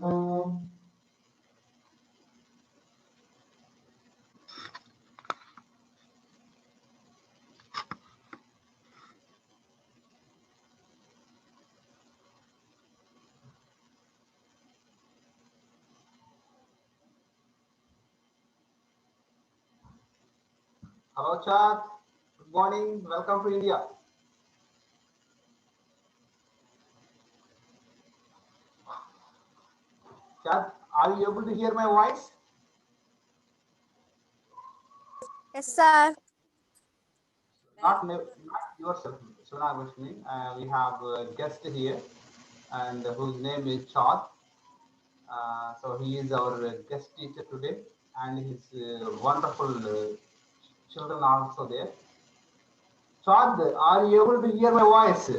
Hello, Chad. Good morning. Welcome to India. Chad, are you able to hear my voice? Yes, sir. Not yourself, Sona Vishnu. We have a guest here, and whose name is Chad. So he is our guest teacher today, and his wonderful children also there. Chad, are you able to hear my voice?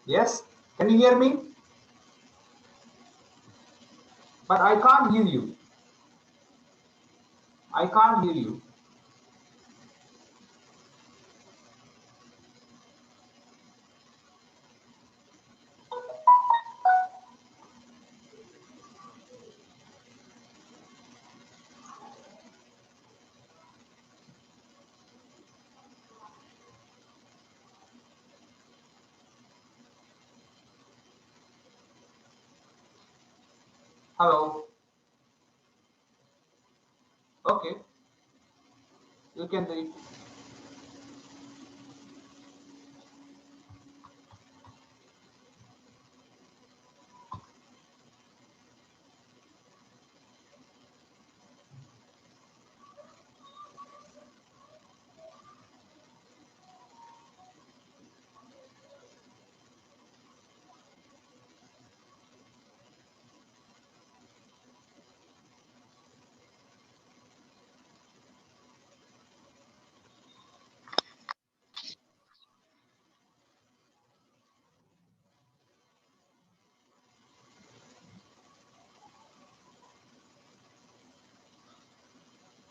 Yes? Can you hear me? But I can't hear you. I can't hear you. Hello. Okay, you can do it.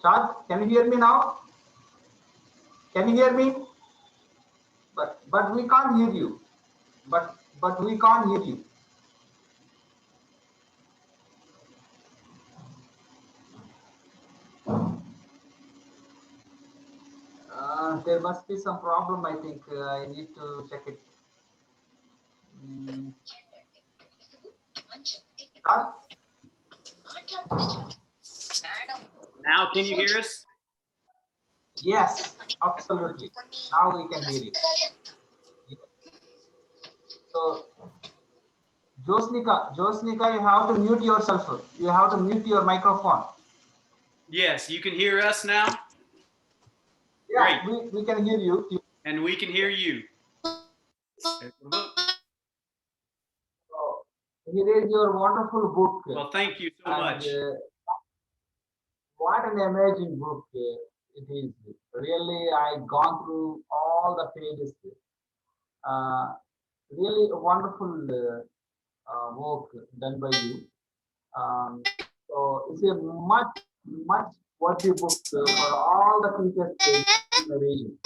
Chad, can you hear me now? Can you hear me? But we can't hear you. But we can't hear you. There must be some problem. I think I need to check it. Chad? Now, can you hear us? Yes, absolutely. Now we can hear you. So, Josnika, you have to mute yourself. You have to mute your microphone. Yes, you can hear us now? Yeah, Great. we can hear you. And we can hear you. Here is your wonderful book. Well, thank you so much. What an amazing book it is. Really, I gone through all the pages. Really a wonderful work done by you. So it's a much worthy book for all the teachers in the region.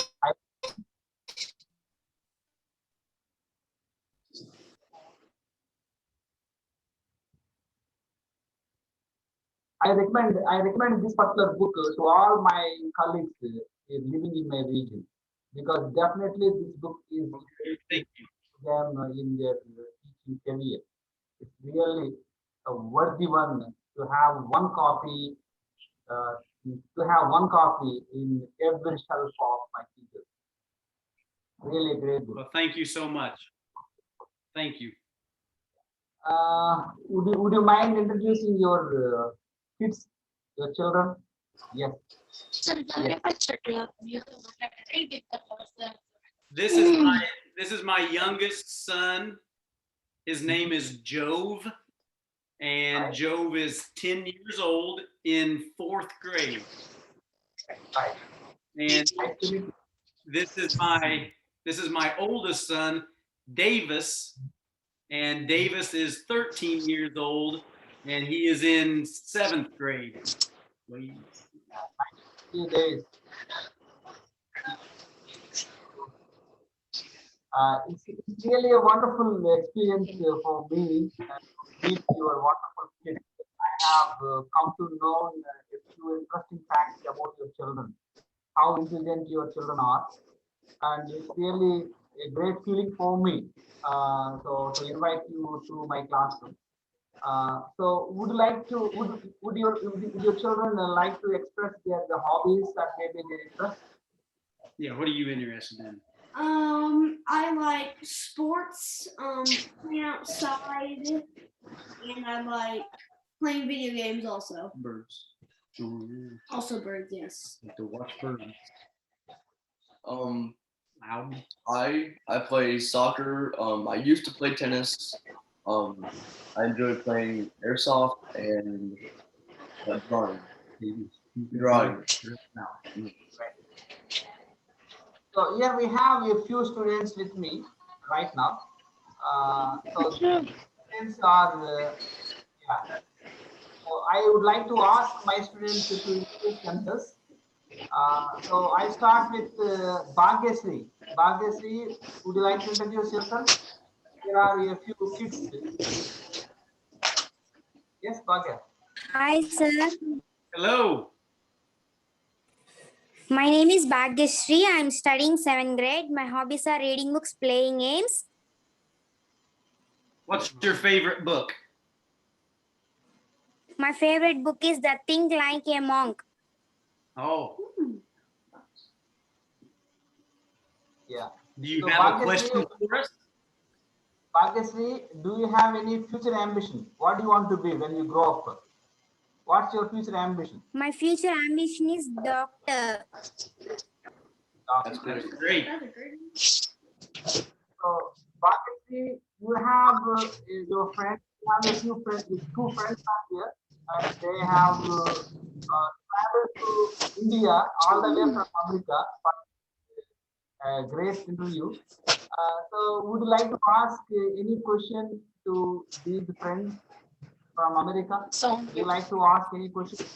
I recommend this particular book to all my colleagues living in my region, because definitely this book is Thank you. them in their teaching career. It's really a worthy one to have one copy. To have one copy in every shelf of my teachers. Really a great book. Well, thank you so much. Thank you. Would you mind introducing your kids, your children? Yes. This is my youngest son. His name is Jove, and Jove is 10 years old in 4th grade. Right. And this is my oldest son, Davis, and Davis is 13 years old, and he is in 7th grade. few days. It's really a wonderful experience for me to meet your wonderful kids. I have come to know a few interesting facts about your children, how intelligent your children are, and it's really a great feeling for me. So to invite you to my classroom. So would you like to would your children like to express their hobbies and maybe their interests? Yeah, what are you interested in? I like sports, playing outside, and I like playing video games also. Birds. Oh, yeah. Also birds, yes. Like to watch birds. Um, Loud. I play soccer. I used to play tennis. I enjoy playing airsoft and drawing. Drawing. So here we have a few students with me right now. So students are yeah. So I would like to ask my students to introduce themselves. So I start with Bhagyasri. Bhagyasri, would you like to introduce yourself? There are a few kids. Yes, Bhagya. Hi, sir. Hello. My name is Bhagyashree. I'm studying 7th grade. My hobbies are reading books, playing games. What's your favorite book? My favorite book is The Think Like a Monk. Oh, Yeah. do you So have a Bhagyasri, question for us? Bhagyasri, do you have any future ambition? What do you want to be when you grow up? What's your future ambition? My future ambition is doctor. That's great. That's great. So, Bhagyasri, you have your friends, you have a few friends, two friends are here, and they have traveled to India all the way from America for a great interview. So, would you like to ask any question to these friends from America? Would you like to ask any question?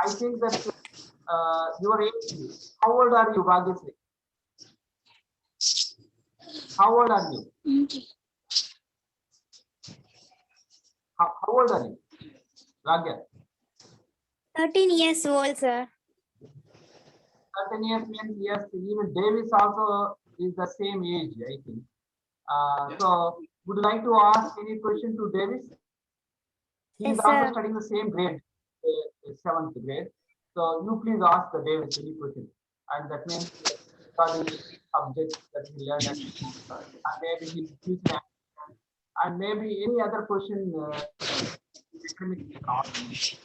I think that your age, how old are you, Bhagyasri? How old are you? How old are you? Bhagya? 13 years old, sir. 13 years means yes, even Davis also is the same age, I think. So, would you like to ask any question to Davis? He is Yes, also sir. studying the same grade, 7th grade. So, you please ask the Davis any question. And that means study subject that he learned and maybe his future and maybe any other question academic you can ask.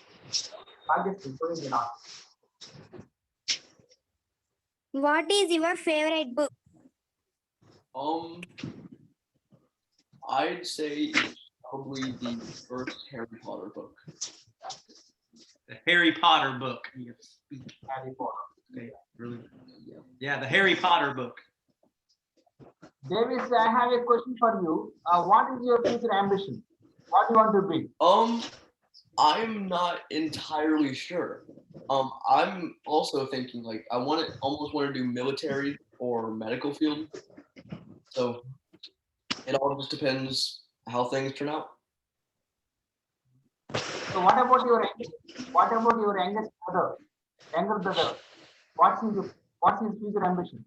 Obviously, go ahead and ask. What is your favorite book? I'd say it's probably the first Harry Potter book. The Harry Potter book. Harry Potter. Okay, really? Yeah, the Harry Potter book. Davis, I have a question for you. What is your future ambition? What do you want to be? I'm not entirely sure. I'm also thinking like I almost want to do military or medical field. So it all just depends how things turn out. So what about your youngest brother, younger brother? What's his future ambition?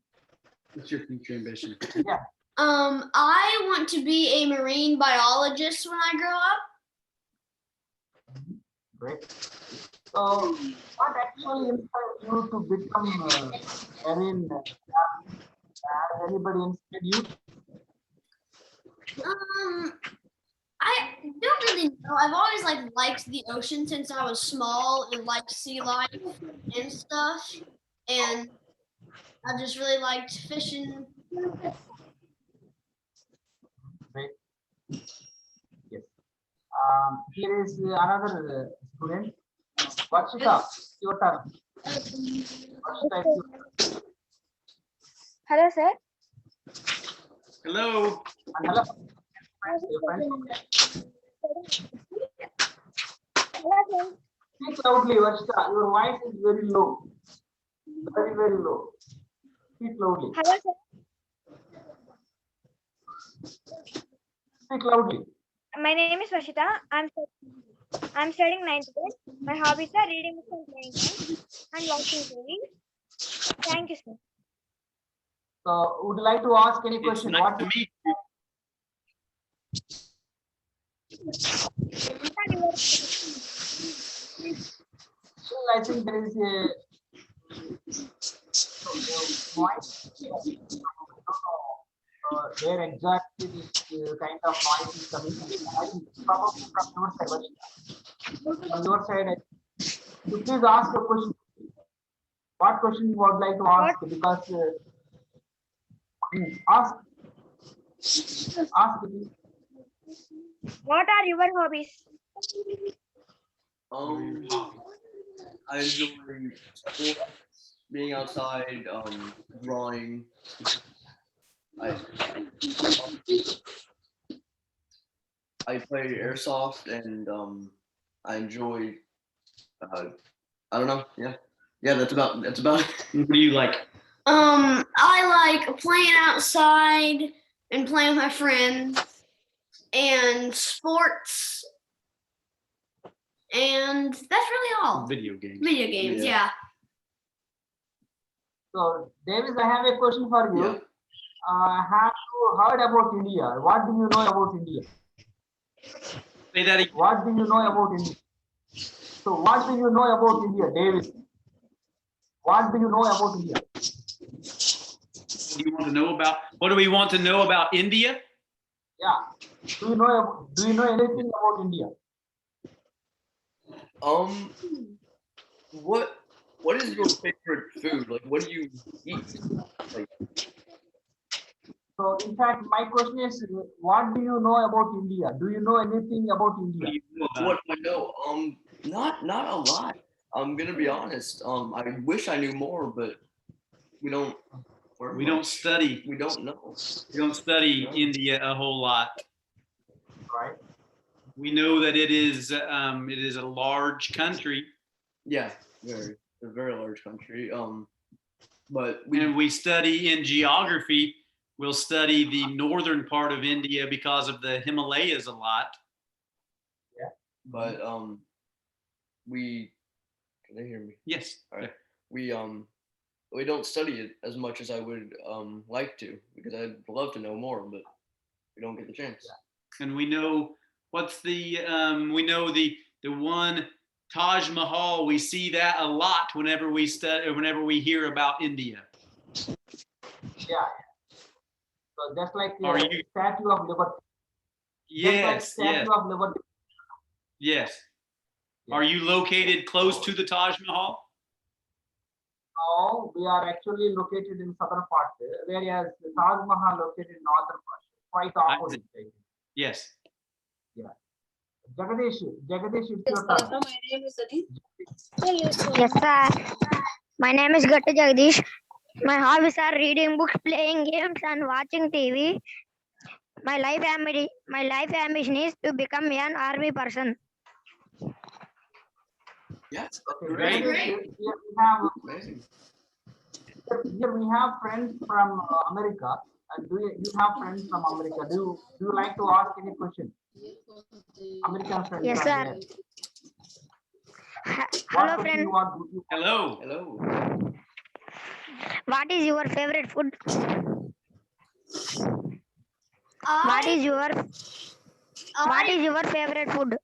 What's your future ambition? Yeah. I want to be a marine biologist when I grow up. Great. So what actually inspired you to become marine? Has anybody inspired you? I don't really know. I've always liked the ocean since I was small and liked sea life and stuff. And I just really liked fishing. Great. Yes. Here is another student. Varshita, your turn. Varshita, it's your turn. Hello, sir. Hello. And hello. Your friends, okay. Speak loudly, Varshita. Your voice is very low. Very, very low. Speak loudly. Hello, sir. Speak loudly. My name is Vashita. I'm studying 9th grade. My hobbies are reading books and playing games and watching TV. Thank you, sir. So, would you like to ask any It's question? nice What to meet you. What are your still, I think there is a voice. I don't know where exactly this kind of noise is coming. I think probably from your side. Varshita. From your side, you please ask a question. What question you would like to ask? Because ask. Ask please. What are your hobbies? I enjoy sports, being outside, drawing. I play airsoft and I enjoy. I don't know. Yeah. That's about it. What do you like? I like playing outside and playing with my friends and sports. And that's really all. Video games. Video games, Yeah. yeah. So, Davis, I have a question for you. Yeah. Have you heard about India? What do you know about India? Say that again. What do you know about India? So, what do you know about India, Davis? What do you know about India? Do you want to know about? What do we want to know about India? Yeah. Do you know anything about India? What is your favorite food? Like, what do you eat? Like, So, in fact, my question is, what do you know about India? Do you know anything about What India? do you know about? what I know? Not a lot. I'm gonna be honest. I wish I knew more, but we don't. We don't study. We don't know. We don't study India a whole lot. Right. We know that it is a large country, Yeah, a very large country. But and we study in geography. We'll study the northern part of India because of the Himalayas a lot. but we can they hear me? Yes. All right. We don't study it as much as I would like to, because I'd love to know more, but we don't get the chance. And we know what's the we know the one Taj Mahal. We see that a lot whenever we hear about India. Yeah. So, just like Are you? Statue of Liberty. Just like Yes. Yes. Statue of Liberty. Yes. Are you located close to the Taj Mahal? Now, we are actually located in southern part, whereas the Taj Mahal located in northern part. Quite opposite. I think. Yes. Jagadish, it's your turn. My name is Adi. Yes, sir. My name is Gatta Jagdish. My hobbies are reading books, playing games, and watching TV. My life ambition is to become an army person. Yes, Okay, Great. Jagadish, amazing. here we have friends from America. And do you have friends from America? Do you like to ask any question? American friends. Yes, are sir. there. Hello, What question friend. you want? Hello. Hello. What is your favorite food? What I, is your I, favorite food?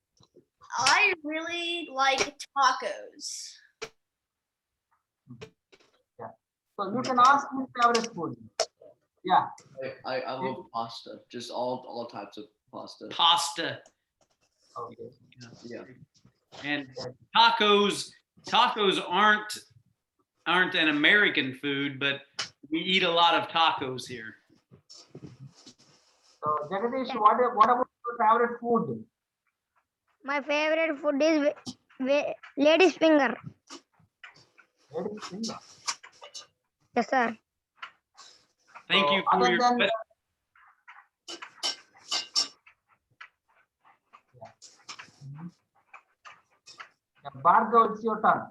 I really like tacos. So you can ask his favorite food. Yeah. I love pasta. Just all types of pasta. Pasta. Okay. Yeah. And tacos aren't an American food, but we eat a lot of tacos here. So Jagadish, what about your favorite food? My favorite food is lady's finger. Ladies finger. Yes, sir. Thank you for Other your than- question. Bhargav, it's your turn.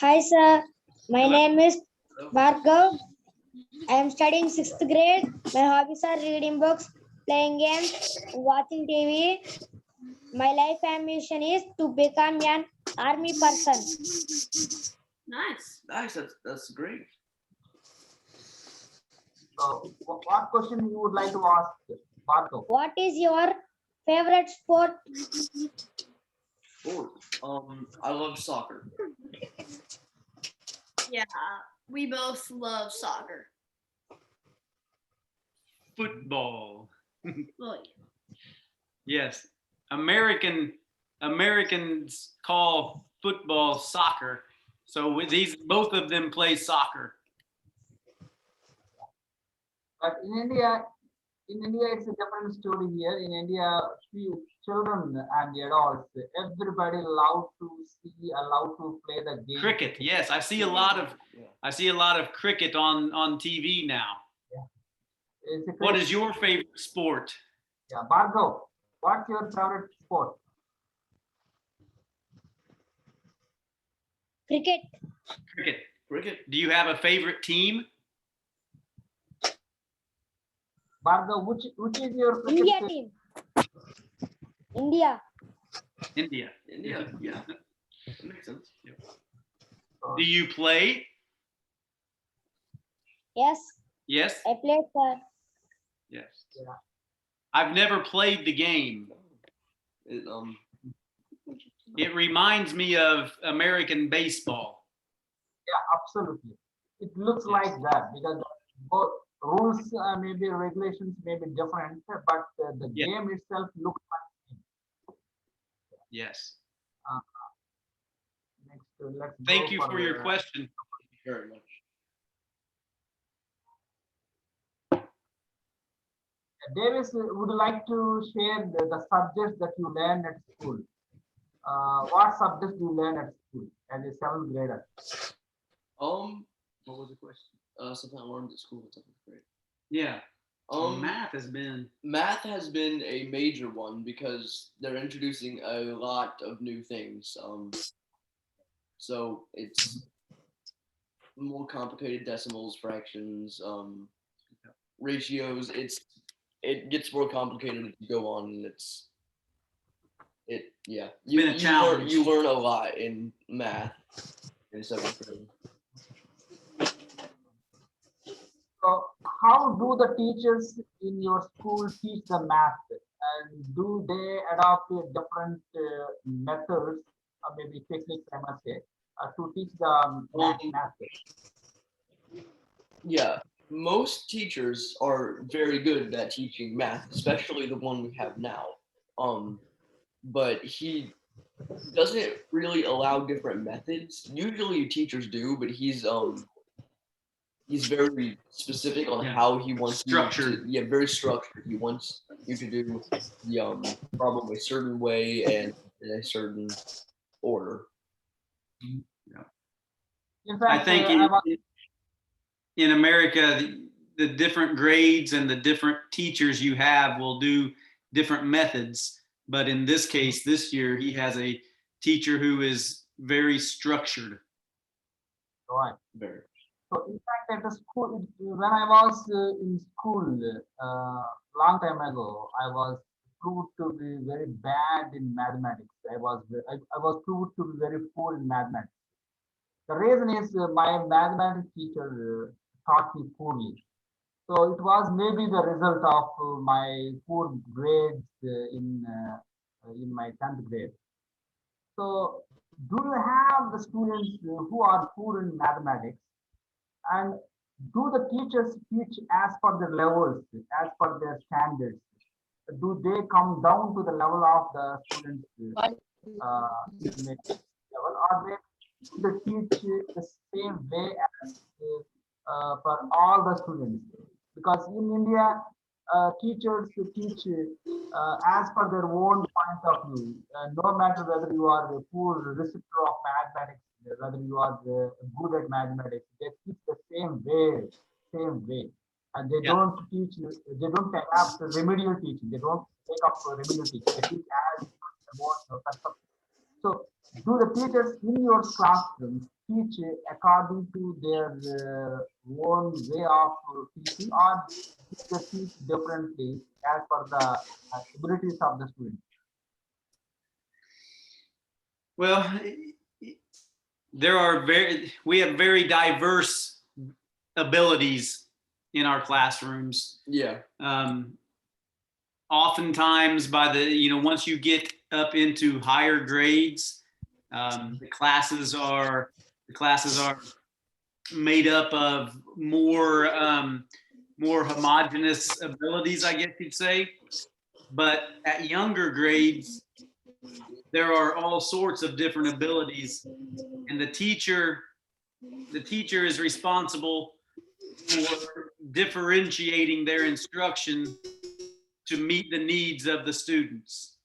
Hi, sir. My name is Bhargav. I am studying 6th grade. My hobbies are reading books, playing games, watching TV. My life ambition is to become an army person. Nice. Nice. That's great. So, what question you would like to ask Bhargav? What is your favorite sport? Sport. I love soccer. Yeah, we both love soccer. Football. Oh, Yes. Americans call football soccer. So with these, both of them play soccer. But in India, it's a different story here. In India, children and adults, everybody allowed to see, allowed to play the game. Cricket. Yes, I see a lot of cricket on TV now. It's a What cricket. is your favorite sport? Yeah, Bhargav, what's your favorite sport? Cricket. Cricket. Cricket. Do you have a favorite team? Bhargav, which is your cricket India team? team. India. India. India. Yeah. That makes sense. Yeah. Do you play? Yes, Yes. I played for. Yes. Yeah. I've never played the game. It reminds me of American baseball. Yeah, absolutely. It looks Yes. like that because both rules, maybe regulations may be different, but the Yeah. game itself looks like. Yes. Next, let's Thank go you for your question. Very much. Davis, would you like to share the subjects that you learned at school? What subjects do you learn at school as a 7th grader? What was the question? Something I learned at school. It's great. Yeah. Math has been a major one because they're introducing a lot of new things. So it's more complicated decimals, fractions, ratios. It gets more complicated as you go on, and yeah. Been a challenge. You learn a lot in math in 7th grade. So, how do the teachers in your school teach the math? And do they adopt a different methods, or maybe techniques, I must say, to teach the math? Yeah, most teachers are very good at teaching math, especially the one we have now. But he doesn't really allow different methods. Usually teachers do, but he's very specific on how he wants Structured. you to, very structured. He wants you to do the problem a certain way and in a certain order. In fact, I think in America, the different grades and the different teachers you have will do different methods. But in this case, this year, he has a teacher who is very structured. right. Very. So, in fact, at the school, when I was in school long time ago, I was proved to be very bad in mathematics. I was proved to be very poor in mathematics. The reason is my mathematics teacher taught me poorly. So it was maybe the result of my poor grades in my 10th grade. So do you have the students who are poor in mathematics, and do the teachers teach as per their levels, as per their standards? Do they come down to the level of the students level, or they teach the same way as for all the students? Because in India, teachers teach as per their own point of view, no matter whether you are a poor receptor of mathematics, whether you are good at mathematics, they teach the same way, same way. and they Yeah. don't teach, they don't adapt remedial teaching. They don't take up remedial teaching. They teach as about concept. So, do the teachers in your classroom teach according to their own way of teaching, or do they teach differently as per the abilities of the student? Well, we have very diverse abilities in our classrooms. Yeah. Oftentimes once you get up into higher grades, the classes are made up of more homogeneous abilities, I guess you'd say. But at younger grades, there are all sorts of different abilities, and the teacher is responsible for differentiating their instruction to meet the needs of the students.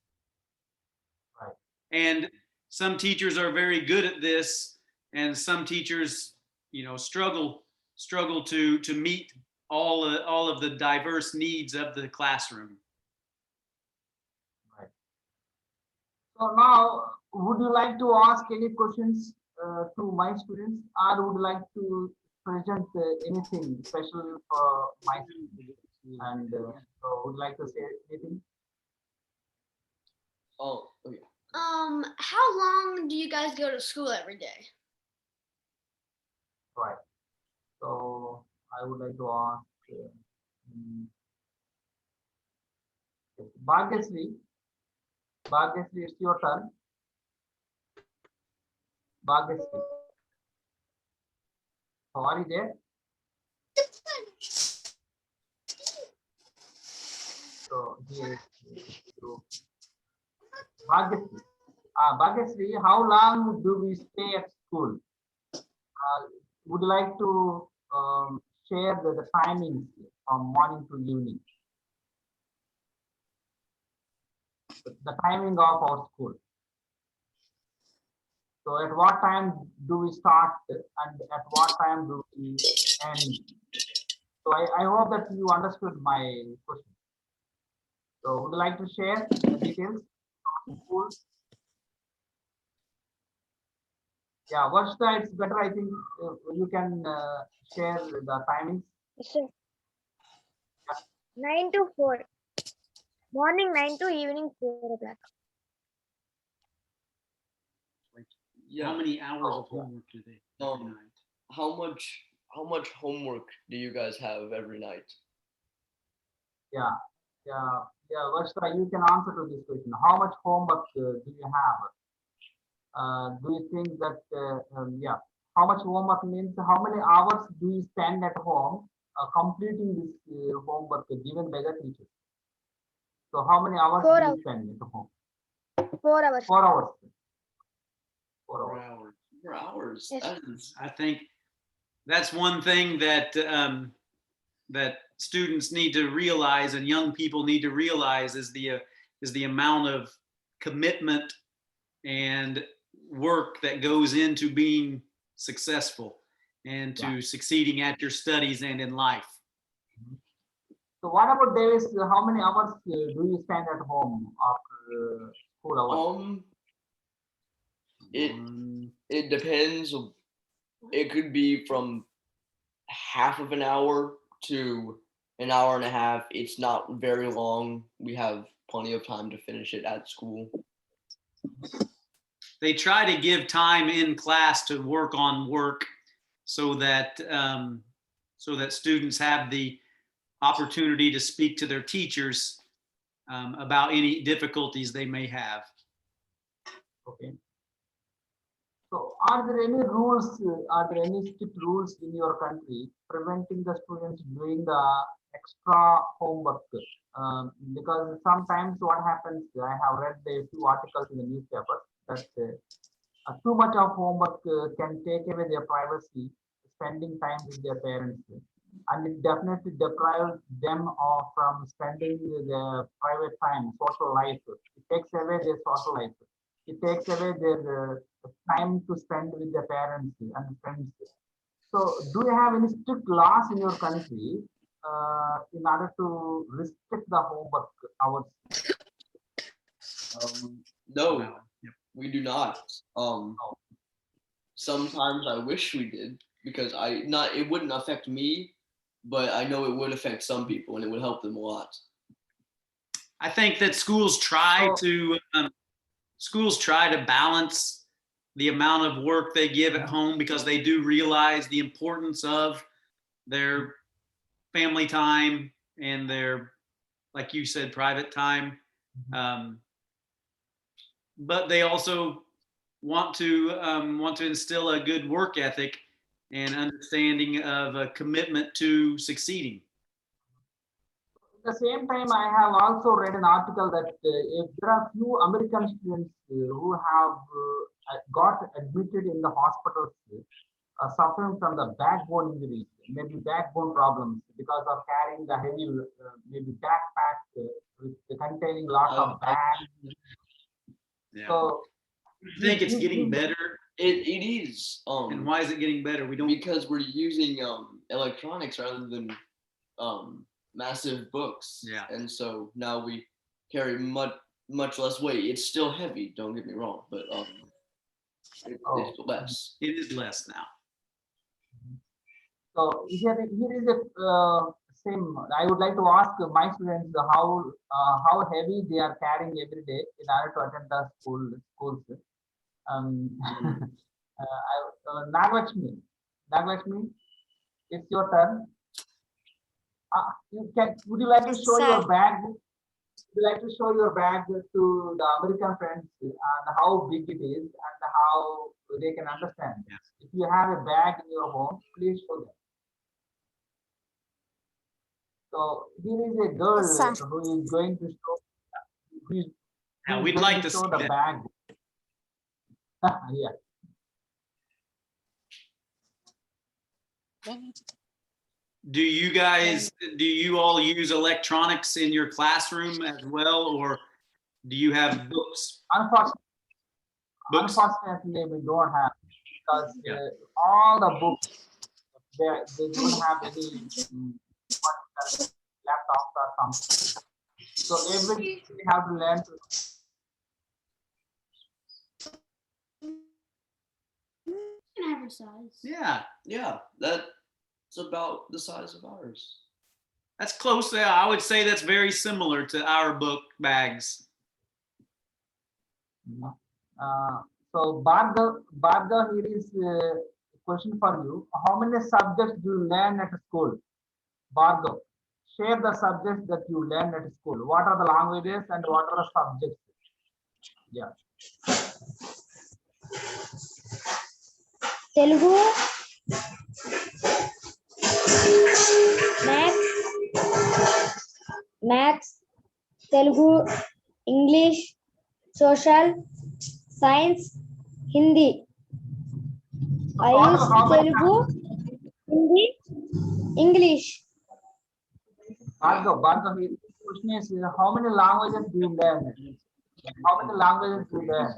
Right. And some teachers are very good at this, and some teachers, struggle to meet all of the diverse needs of the classroom. Right. So now, would you like to ask any questions to my students, or would you like to present anything special for my students? And so, would you like to say anything? Oh, yeah. How long do you guys go to school every day? Right. So, I would like to ask Bhagyasri. Bhagyasri, it's your turn. Bhagyasri. How are you there? So, here. Bhagyasri. Bhagyasri, how long do we stay at school? Would you like to share the timings from morning to evening? The timing of our school. So at what time do we start and at what time do we end? So I hope that you understood my question. So would you like to share the details of school? Yeah, Varshita, it's better. I think you can share the timings. Yes, sir. 9 to 4. Morning 9 to evening 4 o'clock. How Yeah. many hours of homework do they every Um, night? How much homework do you guys have every night? Yeah, Varshita, you can answer to this question. How much homework do you have? Do you think that, yeah, how much homework means how many hours do you spend at home completing this homework given by the teacher? So how many hours 4 do you hours. spend at home? 4 hours. 4 hours. 4 4 hours. hours. 4 hours. Yes. That is, I think that's one thing that that students need to realize and young people need to realize is the amount of commitment and work that goes into being successful and to succeeding at your studies and in life. So what about Davis? How many hours do you spend at home after school hours? it depends. It could be from half of an hour to an hour and a half. It's not very long. We have plenty of time to finish it at school. They try to give time in class to work on work so that students have the opportunity to speak to their teachers about any difficulties they may have. Okay. So are there any rules, are there any strict rules in your country preventing the students doing the extra homework? Because sometimes what happens, I have read a few articles in the newspaper that too much of homework can take away their privacy, spending time with their parents, and it definitely deprives them of from spending their private time, social life. It takes away their social life. It takes away their time to spend with their parents and friends. So, do you have any strict laws in your country in order to restrict the homework hours? No, Yep. we do not. Sometimes I wish we did because it wouldn't affect me, but I know it would affect some people and it would help them a lot. I think that schools try to balance the amount of work they give at home because they do realize the importance of their family time and their, like you said, private time. But they also want to instill a good work ethic and understanding of a commitment to succeeding. At the same time, I have also read an article that if there are few American students who have got admitted in the hospitals suffering from the backbone injuries, maybe backbone problems because of carrying the heavy, maybe backpack with containing lots of bags. Yeah. So, I think it's getting better. It is. And why is it getting better? We don't, because we're using electronics rather than massive books. Yeah. And so now we carry much less weight. It's still heavy, don't get me wrong, but it's less. it is less now. So here is a same. I would like to ask my students how heavy they are carrying every day in order to attend the schools. Naglakshmi, it's your turn. Would you like to show your bag? Would you like to show your bag to the American friends and how big it is and how they can understand? Yeah. If you have a bag in your home, please show them. So here is a girl who is going to show. Yeah, we'd like to show see the that. bag. Yeah. Do you all use electronics in your classroom as well, or do you have books? Unfortunately, we don't have because all the books they don't have any laptops or something. So everything we have to learn to. Can have a size. Yeah, that's about the size of ours. That's close. Yeah, I would say that's very similar to our book bags. So Bhargav, here is a question for you. How many subjects do you learn at school? Bhargav, share the subjects that you learn at school. What are the languages and what are the subjects? Yeah. Telugu, maths, Telugu, English, social, science, Hindi. I use Telugu, Hindi, English. Bhargav, the question is how many languages do you learn? How many languages do you learn?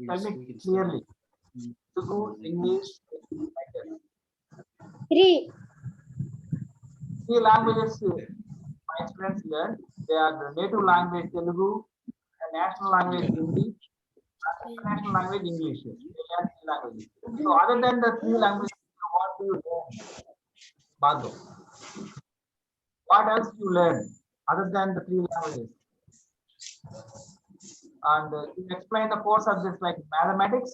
Tell me clearly. Telugu, English, like that. Three languages my students learn. They are the native language Telugu, the national language Hindi, international language English. They learn three languages. So other than the three languages, what do you learn? Bhargav, what else do you learn other than the three languages? And you explain the core subjects like mathematics,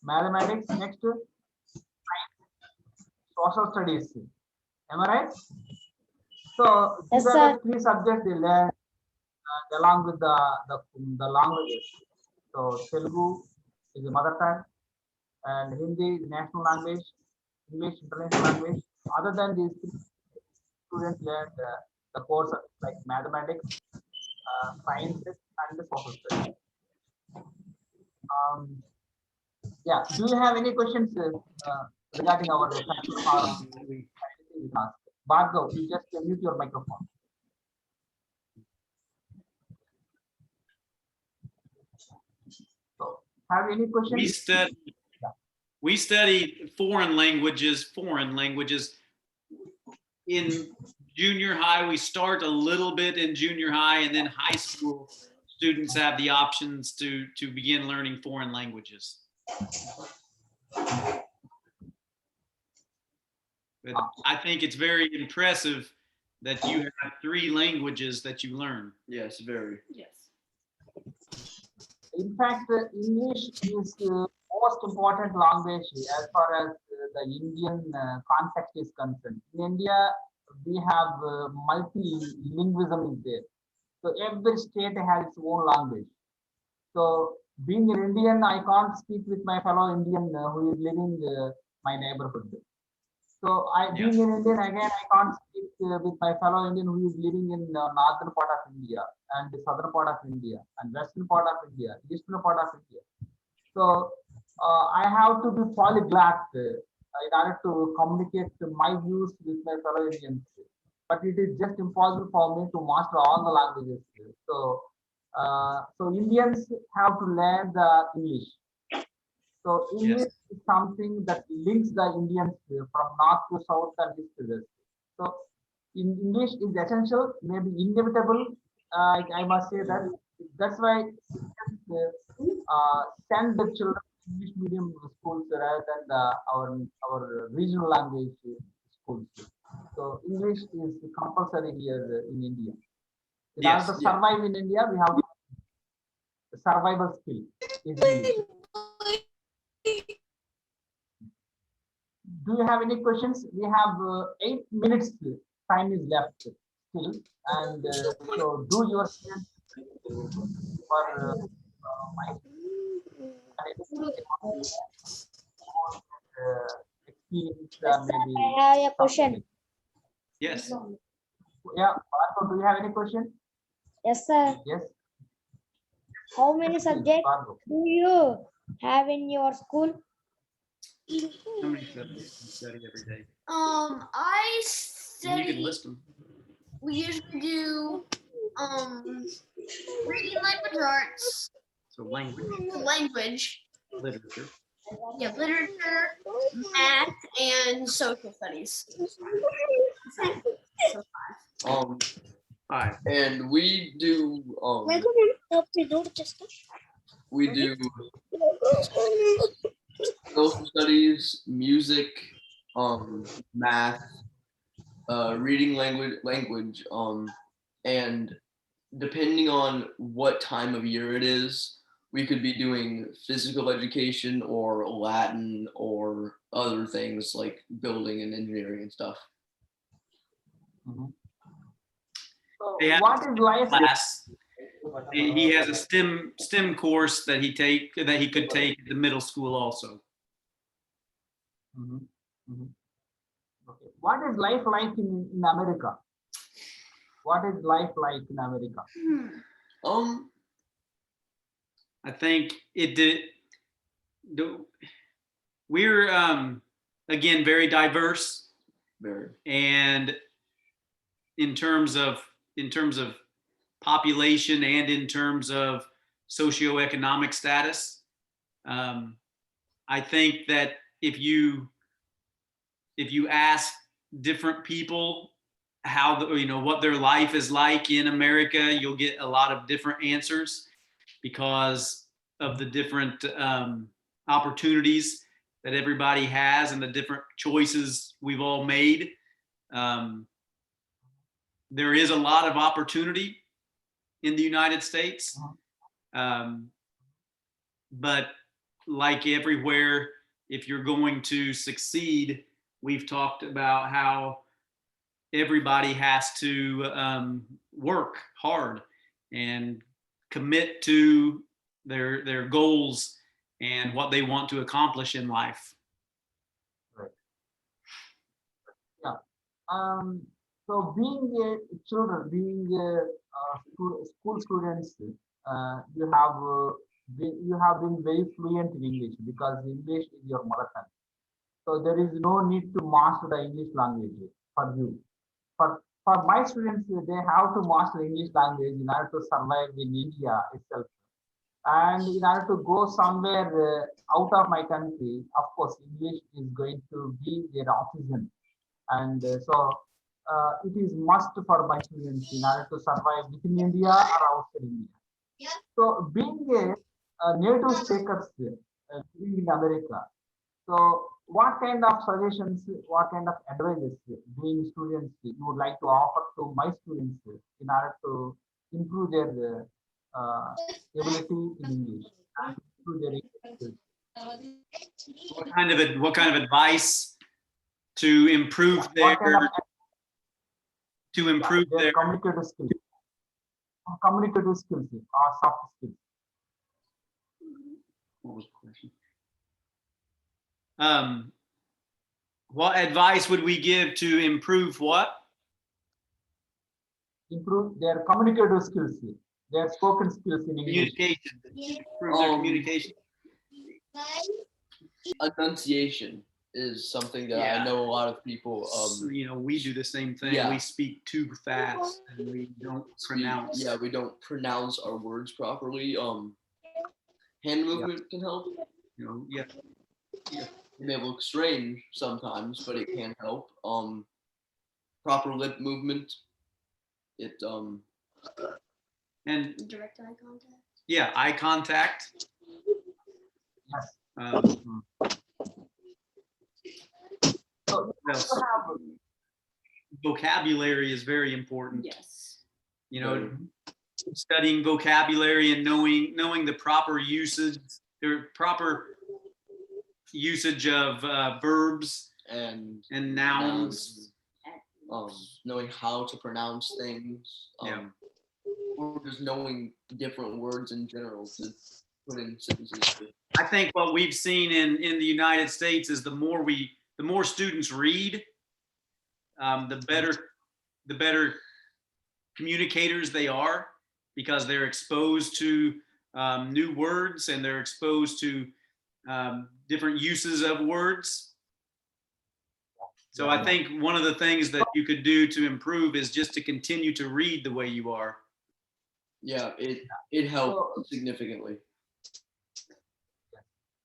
next science, social studies. Am I right? So these are the three subjects they learn along with the languages. So Telugu is the mother tongue, and Hindi is national language, English international language. Other than these three, students learn the core subjects like mathematics, sciences, and the social studies. Yeah. Do you have any questions regarding our Bhargav, you just mute your microphone. So, have any questions? We study foreign languages. in junior high, we start a little bit in junior high, and then high school students have the options to begin learning foreign languages. But I think it's very impressive that you have 3 languages that you learn. Yes, very. Yes. In fact, English is most important language as far as the Indian context is concerned. In India, we have multilingualism is there. So every state has its own language. So being an Indian, I can't speak with my fellow Indian who is living my neighborhood. So being an Indian again, I can't speak with my fellow Indian who is living in northern part of India and the southern part of India and western part of India, eastern part of India. So I have to be polyglot in order to communicate my views with my fellow Indians. But it is just impossible for me to master all the languages. So Indians have to learn the English. So English is something that links the Indians from north to south and east to west. So English is essential, maybe inevitable. I must say that. That's why send the children to English medium schools rather than our regional language schools. So English is compulsory here in India. In order to survive in India, we have the survival skill is English. Do you have any questions? We have 8 minutes time is left still, and so do your best for my experience. Maybe I have a question. Yes. Yeah, Bhargav, do you have any question? Yes, sir. Yes. How many Please, subjects Bhargav. do you have in your school? How many subjects you study every day? I And you can study. list them. We usually do reading language arts, So language, language, literature. literature, math, and social studies. So 5. And we do social studies, music, math, reading language, and depending on what time of year it is, we could be doing physical education or Latin or other things like building and engineering and stuff. So They have what is life? class. He has a STEM course that he could take at the middle school also. Okay. What is life like in America? What is life like in America? I think it did. We're again very diverse, and in terms of population and in terms of socioeconomic status, I think that if you ask different people how what their life is like in America, you'll get a lot of different answers because of the different opportunities that everybody has and the different choices we've all made. There is a lot of opportunity in the United States, but like everywhere, if you're going to succeed, we've talked about how everybody has to work hard and commit to their goals and what they want to accomplish in life. Right. Yeah. So being children, being school students, you have been very fluent in English because English is your mother tongue. So there is no need to master the English language for you. For my students, they have to master English language in order to survive in India itself. And in order to go somewhere out of my country, of course, English is going to be their oxygen. And so it is must for my students in order to survive within India or outside India. So being a native speakers living in America, so what kind of suggestions, what kind of advices being students you would like to offer to my students in order to improve their ability in English and improve their English skills? What kind of advice to improve What kind of their their communicative skills or soft skills? what was the question? What advice would we give to improve what? Improve their communicative skills, their spoken skills in English. Communication. Improve their communication. Enunciation is something that I know a lot of people. You know, we do the same thing. Yeah. We speak too fast and we don't pronounce. We don't pronounce our words properly. Hand movement can help. You know, yeah. It may look strange sometimes, but it can help. Proper lip movement. It And Direct eye contact. yeah, eye contact. Yes. So you Well, also have vocabulary is very important. Yes. You know, studying vocabulary and knowing the proper usage of verbs and nouns. Knowing how to pronounce things. Or just knowing different words in general to put in sentences. I think what we've seen in the United States is the more students read, the better communicators they are, because they're exposed to new words and they're exposed to different uses of words. So I think one of the things that you could do to improve is just to continue to read the way you are. Yeah, it helps significantly.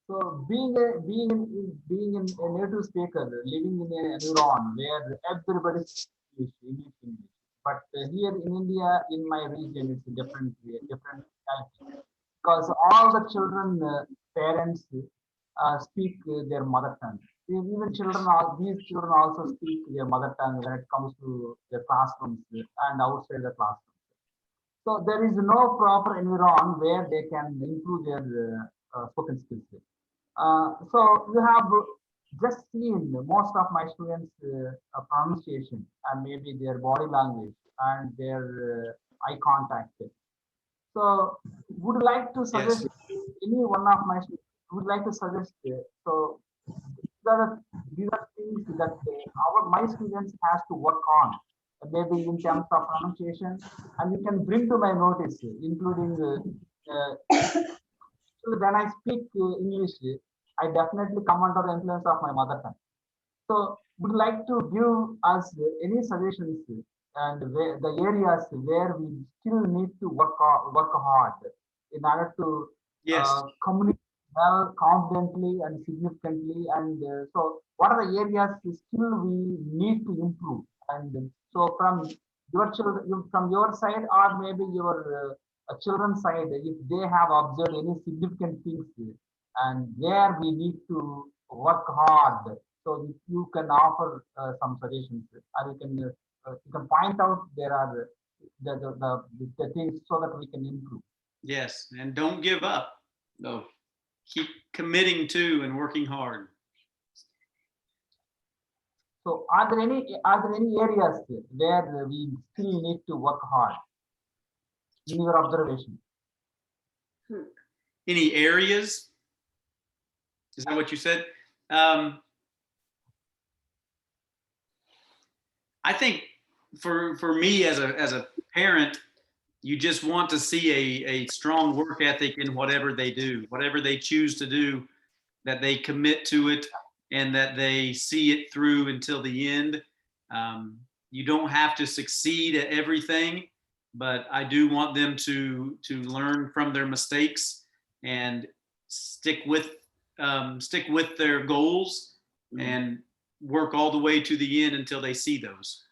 So being a native speaker, living in an environment where everybody speaks English, but here in India, in my region, it's a different culture, because all the children, parents speak their mother tongue. Even these children also speak their mother tongue when it comes to their classrooms and outside the classrooms. So there is no proper environment where they can improve their spoken skills. So you have just seen most of my students' pronunciation and maybe their body language and their eye contact. So would you like to suggest any one of my students would like to suggest? So these are things that my students has to work on, maybe in terms of pronunciation, and you can bring to my notice, including when I speak English, I definitely come under the influence of my mother tongue. So would like to give us any suggestions and the areas where we still need to work hard in order to communicate well, confidently and significantly. And so what are the areas still we need to improve? And so from your children, from your side, or maybe your children's side, if they have observed any significant things and where we need to work hard, so if you can offer some suggestions, or you can point out there are the things so that we can improve. Yes, and don't give up. No, keep committing to and working hard. So are there any areas where we still need to work hard in your observation? Any areas? Is that what you said? I think for me as a parent, you just want to see a strong work ethic in whatever they do, whatever they choose to do, that they commit to it and that they see it through until the end. You don't have to succeed at everything, but I do want them to learn from their mistakes and stick with their goals and work all the way to the end until they see those.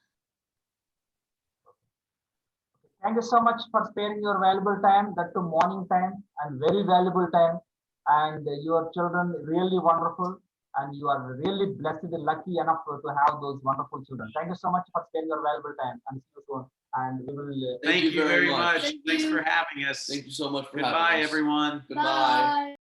Thank you so much for sparing your valuable time, that to morning time, and very valuable time. And your children really wonderful, and you are really blessed and lucky enough to have those wonderful children. Thank you so much for sparing your valuable time, and see you soon. And we will. Thank you very much. Thank Thanks you. for having us. Thank you so much for Goodbye, having us. everyone. Goodbye. Bye.